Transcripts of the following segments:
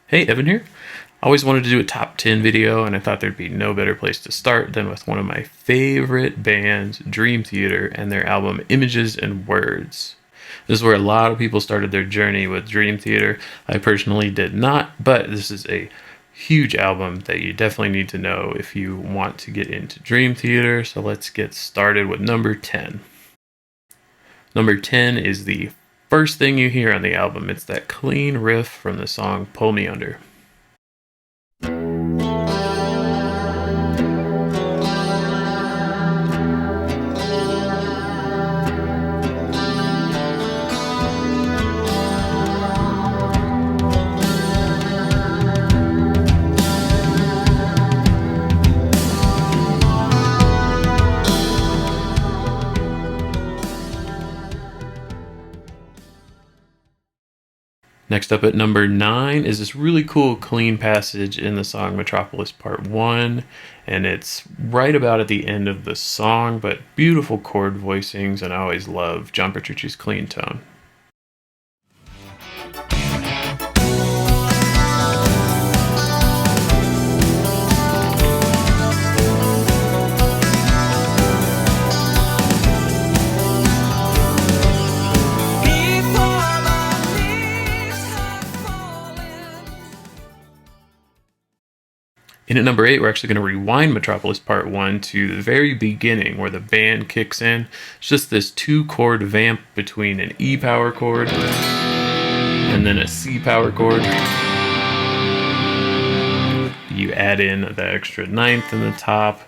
Hey, Evan here. I always wanted to do a top 10 video, and I thought there'd be no better place to start than with one of my favorite bands, Dream Theater, and their album Images and Words. This is where a lot of people started their journey with Dream Theater. I personally did not, but this is a huge album that you definitely need to know if you want to get into Dream Theater. So let's get started with number 10. Number 10 is the first thing you hear on the album. It's that clean riff from the song Pull Me Under. Next up at number 9 is this really cool clean passage in the song Metropolis Part 1, and it's right about at the end of the song, but beautiful chord voicings, and I always love John Petrucci's clean tone. In at number 8, we're actually going to rewind Metropolis Part 1 to the very beginning where the band kicks in. It's just this 2-chord vamp between an E power chord and then a C power chord. You add in the extra ninth in the top,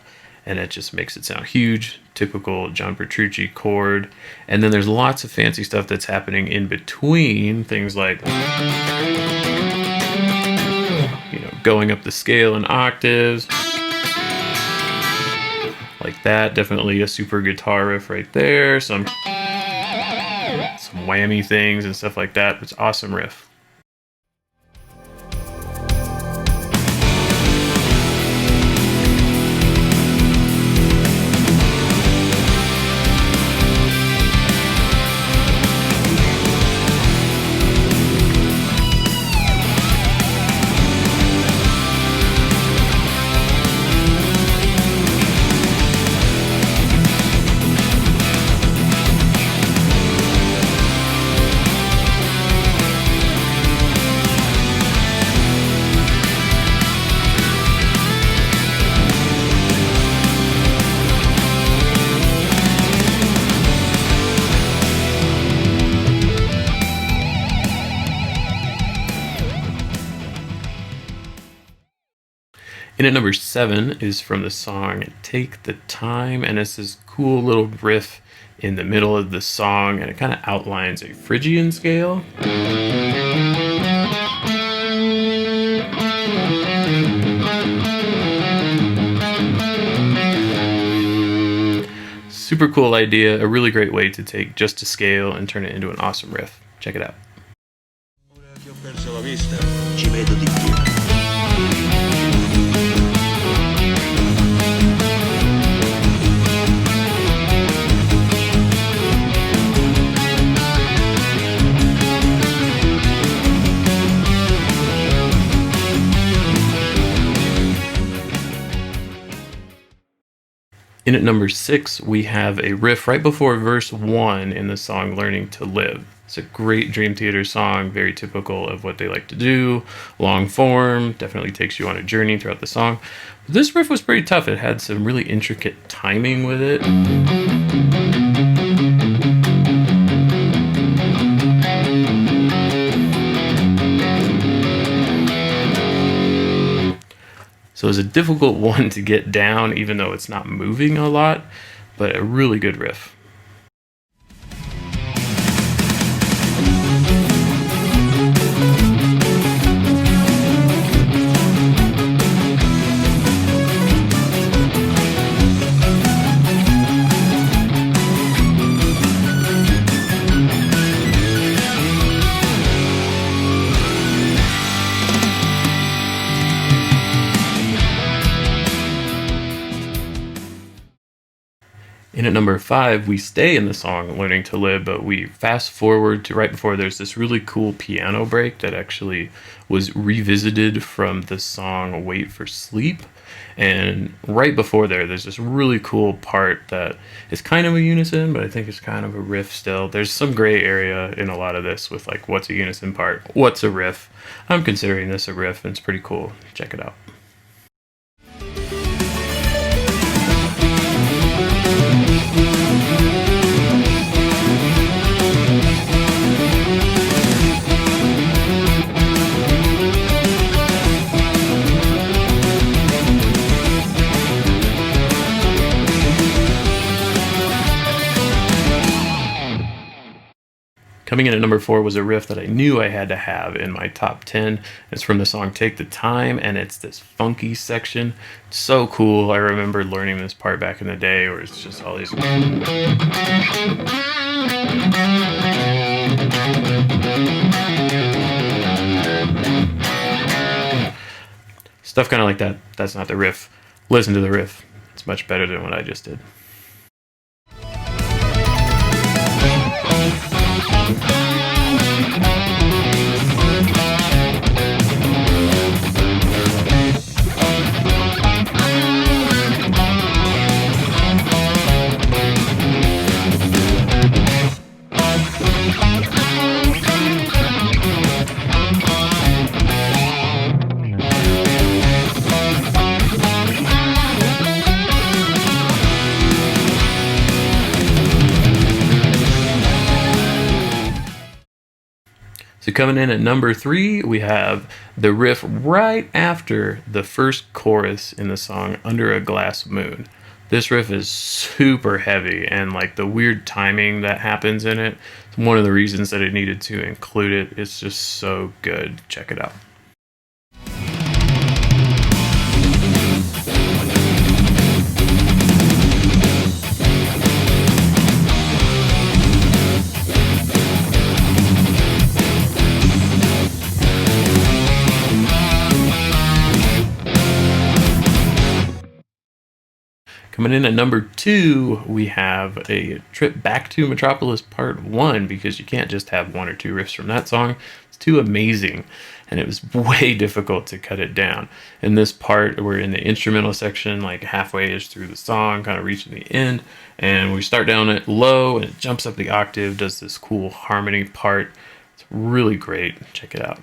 and it just makes it sound huge. Typical John Petrucci chord. And then there's lots of fancy stuff that's happening in between, things like going up the scale in octaves, like that. Definitely a super guitar riff right there. Some whammy things and stuff like that. It's awesome riff. In at number 7 is from the song Take the Time, and it's this cool little riff in the middle of the song, and it kind of outlines a Phrygian scale. Super cool idea, a really great way to take just a scale and turn it into an awesome riff. Check it out. In at number 6, we have a riff right before verse 1 in the song Learning to Live. It's a great Dream Theater song, very typical of what they like to do. Long form, definitely takes you on a journey throughout the song. But this riff was pretty tough. It had some really intricate timing with it. So it's a difficult one to get down, even though it's not moving a lot, but a really good riff. In at number 5, we stay in the song Learning to Live, but we fast forward to right before there's this really cool piano break that actually was revisited from the song Wait for Sleep. And right before there's this really cool part that is kind of a unison, but I think it's kind of a riff still. There's some gray area in a lot of this with like what's a unison part, what's a riff. I'm considering this a riff, and it's pretty cool. Check it out. Coming in at number 4 was a riff that I knew I had to have in my top 10. It's from the song Take the Time, and it's this funky section. It's so cool. I remember learning this part back in the day where it's just all these... stuff kind of like that. That's not the riff. Listen to the riff. It's much better than what I just did. So coming in at number 3, we have the riff right after the first chorus in the song Under a Glass Moon. This riff is super heavy, and like the weird timing that happens in it, one of the reasons that I needed to include it. It's just so good. Check it out. Coming in at number 2, we have a trip back to Metropolis Part 1, because you can't just have 1 or 2 riffs from that song. It's too amazing, and it was way difficult to cut it down. In this part, we're in the instrumental section, like halfway-ish through the song, kind of reaching the end, and we start down at low, and it jumps up the octave, does this cool harmony part. It's really great. Check it out.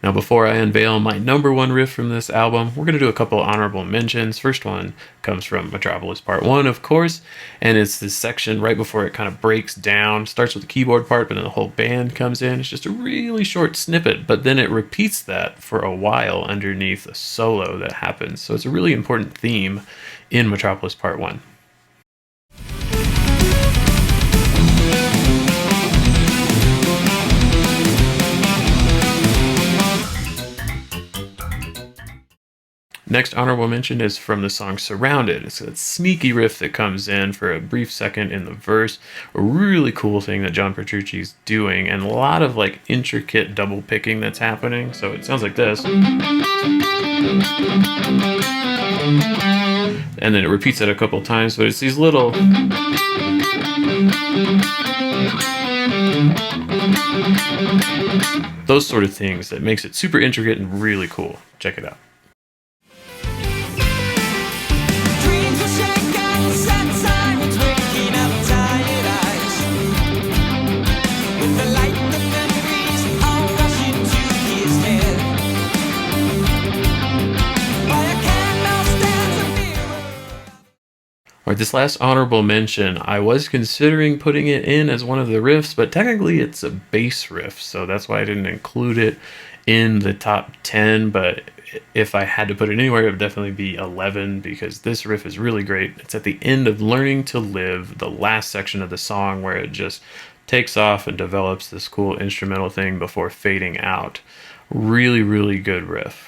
Now, before I unveil my number 1 riff from this album, we're going to do a couple honorable mentions. First one comes from Metropolis Part 1, of course, and it's this section right before it kind of breaks down. Starts with the keyboard part, but then the whole band comes in. It's just a really short snippet, but then it repeats that for a while underneath a solo that happens. So it's a really important theme in Metropolis Part 1. Next honorable mention is from the song Surrounded. It's a sneaky riff that comes in for a brief second in the verse. A really cool thing that John Petrucci's doing, and a lot of like intricate double picking that's happening. So it sounds like this. And then it repeats it a couple times, but it's these little... those sort of things that makes it super intricate and really cool. Check it out. Alright, this last honorable mention, I was considering putting it in as one of the riffs, but technically it's a bass riff, so that's why I didn't include it. in the top 10, but if I had to put it anywhere, it would definitely be 11, because this riff is really great. It's at the end of Learning to Live, the last section of the song, where it just takes off and develops this cool instrumental thing before fading out. Really, really good riff.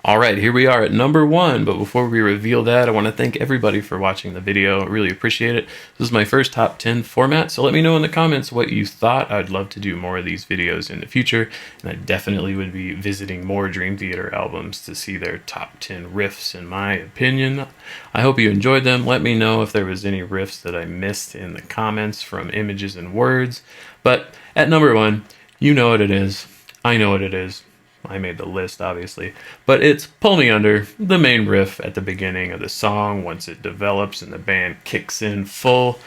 All right, here we are at number 1, but before we reveal that, I want to thank everybody for watching the video. I really appreciate it. This is my first top 10 format, so let me know in the comments what you thought. I'd love to do more of these videos in the future, and I definitely would be visiting more Dream Theater albums to see their top 10 riffs, in my opinion. I hope you enjoyed them. Let me know if there was any riffs that I missed in the comments from Images and Words. But at number 1, you know what it is. I know what it is. I made the list, obviously, but it's Pull Me Under, the main riff at the beginning of the song. Once it develops and the band kicks in full,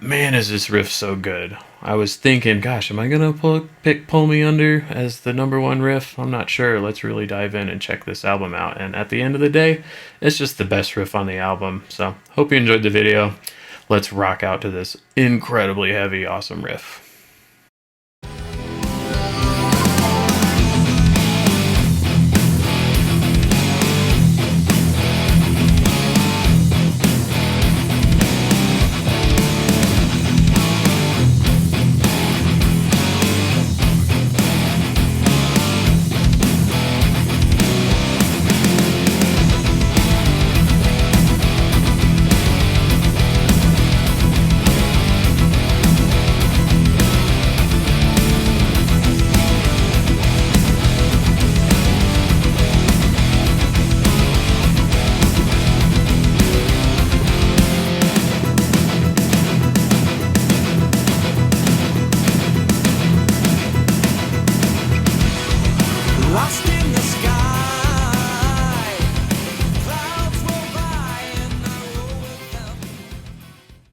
man, is this riff so good. I was thinking, gosh, am I gonna pick Pull Me Under as the number 1 riff? I'm not sure. Let's really dive in and check this album out, and at the end of the day, it's just the best riff on the album. So hope you enjoyed the video. Let's rock out to this incredibly heavy, awesome riff.